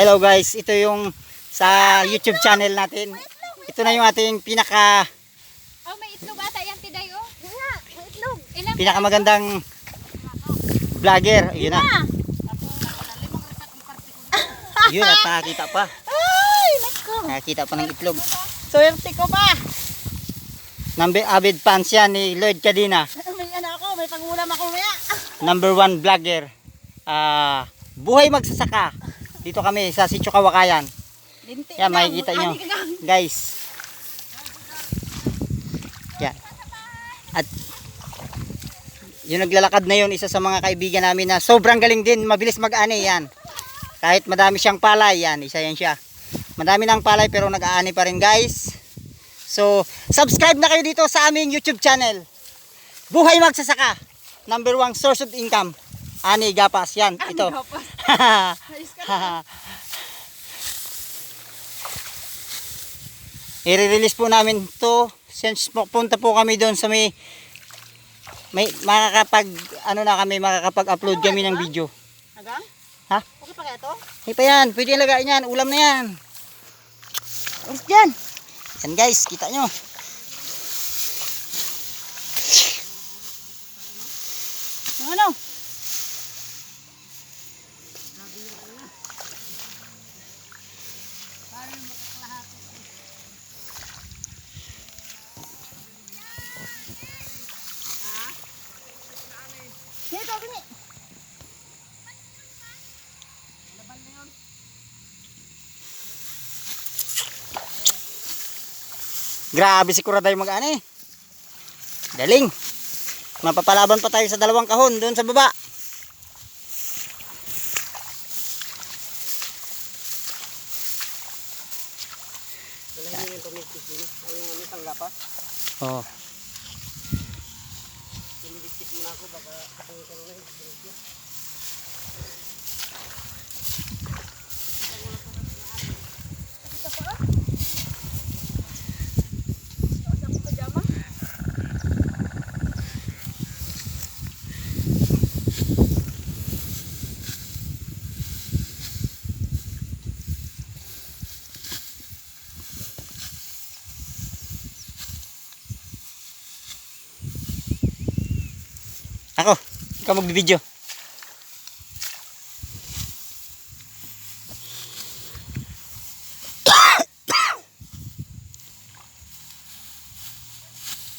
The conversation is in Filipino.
Hello guys, ito yung sa YouTube channel natin. Ito na yung ating pinaka Oh, may itlog ata yan, Tiday, oh. Nga, may itlog. Ilang pinakamagandang vlogger. Yun na. Yun at nakakita pa. Ay, nako. Nakakita pa ng itlog. Swerte ko pa. Number avid fans yan ni Lloyd Cadena. May anak ako, may pangulam ako maya. Number 1 vlogger. Buhay magsasaka. Dito kami sa Sitio Kawakayan. Linti. Yan, makikita nyo. Guys. Yan. At yung naglalakad na yun, isa sa mga kaibigan namin na sobrang galing din, mabilis mag-ani yan. Kahit madami siyang palay, yan, isa yan siya. Madami ng palay pero nag-aani pa rin guys. So, subscribe na kayo dito sa aming YouTube channel. Buhay magsasaka. Number 1 source of income. Ani gapas, yan, ito. I-release po namin to since punta po kami doon sa may makakapag makakapag-upload kami ng video. Hanggang? Ha? Okay pa kaya to? Hindi pa yan, pwede lagain yan, ulam na yan. Ulit dyan. Yan guys, kita nyo. Ano? Dito, gini. Grabe si Kuraday mag-ani. Daling. Mapapalaban pa tayo sa 2 kahon doon sa baba. Oh. Ako, ikaw mag-video.